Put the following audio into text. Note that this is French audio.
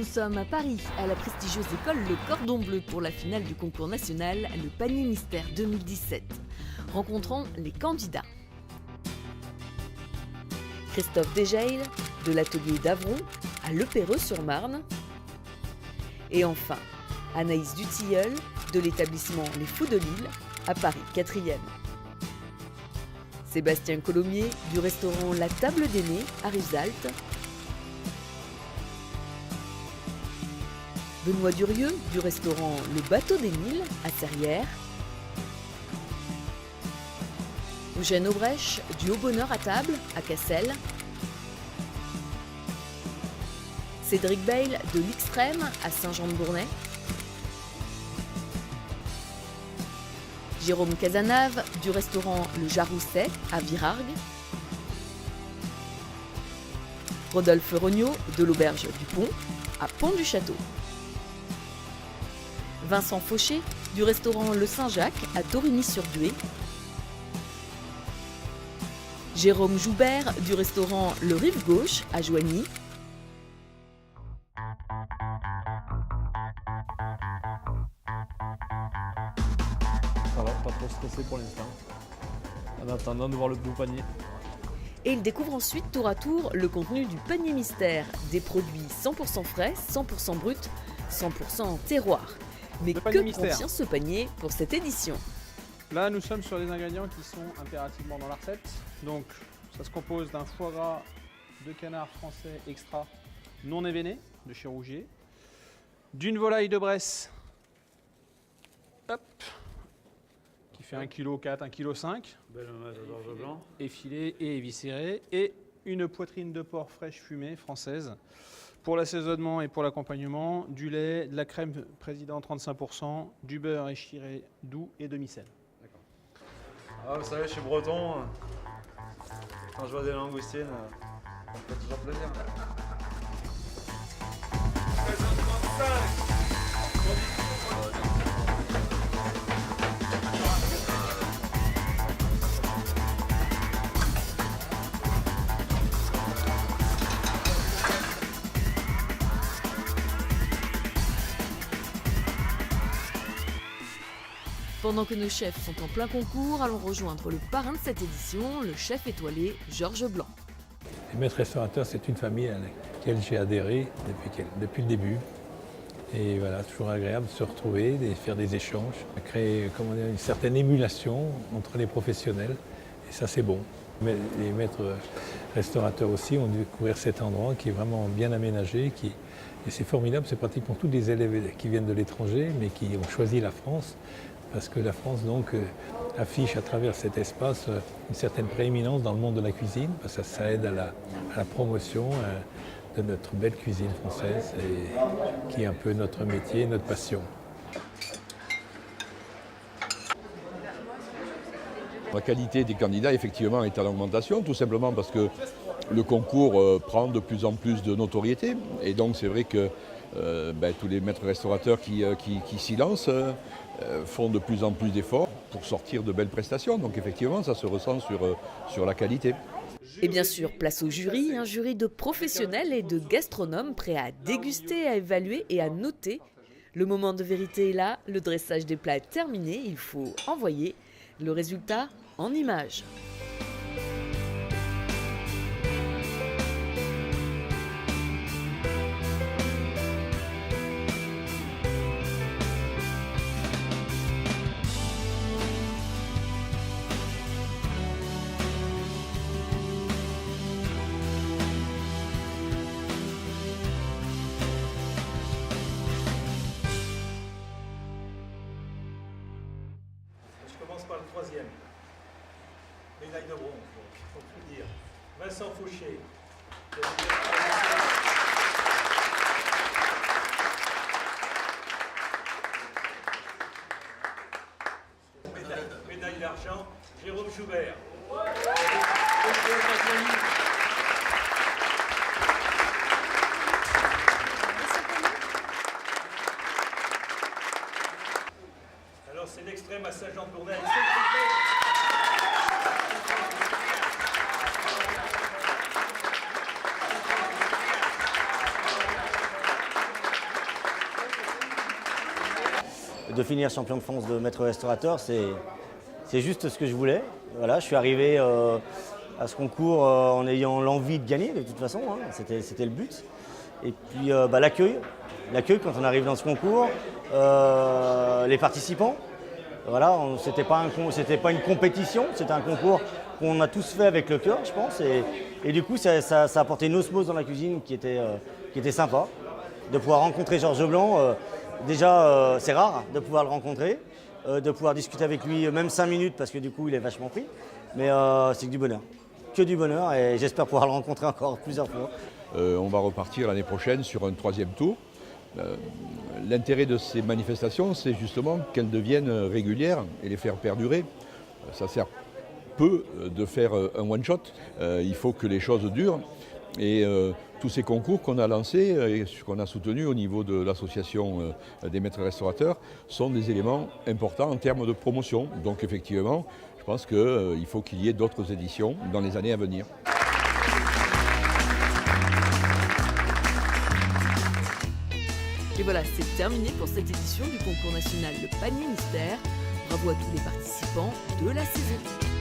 Nous sommes à Paris, à la prestigieuse école Le Cordon Bleu pour la finale du concours national Le Panier Mystère 2017. Rencontrons les candidats. Christophe Desgeil, de l'atelier d'Avron à Le Perreux-sur-Marne. Et enfin, Anaïs Dutilleul, de l'établissement Les Fous de Lille, à Paris 4e. Sébastien Colomier, du restaurant La Table des Nés, à Rivesaltes. Benoît Durieux, du restaurant Le Bateau des Niles, à Serrières. Eugène Aubrèche, du Haut Bonheur à Table, à Cassel. Cédric Bayle, de l'Extrême, à Saint-Jean-de-Bournay. Jérôme Casanave, du restaurant Le Jarousset, à Virargues. Rodolphe Regnault, de l'auberge du Pont, à Pont-du-Château. Vincent Fauché, du restaurant Le Saint-Jacques, à Torigny-sur-Dué. Jérôme Joubert, du restaurant Le Rive Gauche, à Joigny. Ça va, pas trop stressé pour l'instant, en attendant de voir le beau panier. Et il découvre ensuite tour à tour le contenu du panier mystère, des produits 100% frais, 100% bruts, 100% terroir. Mais que contient ce panier pour cette édition? Là, nous sommes sur des ingrédients qui sont impérativement dans la recette. Donc, ça se compose d'un foie gras de canard français extra non événé de chez Rougier, d'une volaille de Bresse, hop, qui fait 1,4 kg, 1,5 kg, effilée et éviscérée, et une poitrine de porc fraîche fumée française. Pour l'assaisonnement et pour l'accompagnement, du lait, de la crème président 35%, du beurre échiré doux et demi-sel. Ah, vous savez, je suis breton. Quand je vois des langoustines, ça me fait toujours plaisir. Pendant que nos chefs sont en plein concours, allons rejoindre le parrain de cette édition, le chef étoilé Georges Blanc. Les maîtres restaurateurs, c'est une famille à laquelle j'ai adhéré depuis le début. Et voilà, toujours agréable de se retrouver, de faire des échanges, de créer une certaine émulation entre les professionnels. Et ça, c'est bon. Mais les maîtres restaurateurs aussi ont découvert cet endroit qui est vraiment bien aménagé. Et c'est formidable, c'est pratiquement tous des élèves qui viennent de l'étranger, mais qui ont choisi la France. Parce que la France donc affiche à travers cet espace une certaine prééminence dans le monde de la cuisine, parce que ça aide à la promotion de notre belle cuisine française, et qui est un peu notre métier, notre passion. La qualité des candidats effectivement est en augmentation, tout simplement parce que le concours prend de plus en plus de notoriété, et donc c'est vrai que tous les maîtres restaurateurs qui s'y lancent font de plus en plus d'efforts pour sortir de belles prestations. Donc effectivement, ça se ressent sur la qualité. Et bien sûr, place au jury, un jury de professionnels et de gastronomes prêts à déguster, à évaluer et à noter. Le moment de vérité est là, le dressage des plats est terminé, il faut envoyer le résultat en images. Je commence par le troisième. Médaille de bronze, donc, il faut tout dire. Vincent Fauché. Médaille d'argent, Jérôme Joubert. Alors c'est l'extrême à Saint-Jean-de-Bournay. de finir champion de France de maître restaurateur, c'est juste ce que je voulais. Voilà, je suis arrivé à ce concours en ayant l'envie de gagner de toute façon, hein, c'était le but. Et puis l'accueil quand on arrive dans ce concours, les participants. Voilà, c'était pas une compétition, c'était un concours qu'on a tous fait avec le cœur, je pense. Et du coup, ça a apporté une osmose dans la cuisine qui était sympa. De pouvoir rencontrer Georges Blanc, déjà c'est rare de pouvoir le rencontrer, de pouvoir discuter avec lui même 5 minutes parce que du coup il est vachement pris. Mais c'est que du bonheur et j'espère pouvoir le rencontrer encore plusieurs fois. On va repartir l'année prochaine sur un 3e tour. L'intérêt de ces manifestations, c'est justement qu'elles deviennent régulières et les faire perdurer. Ça sert peu de faire un one-shot. Il faut que les choses durent. Et tous ces concours qu'on a lancés et qu'on a soutenus au niveau de l'association des maîtres restaurateurs sont des éléments importants en termes de promotion. Donc effectivement, je pense qu'il faut qu'il y ait d'autres éditions dans les années à venir. Et voilà, c'est terminé pour cette édition du concours national Le Panier Mystère. Bravo à tous les participants de la saison.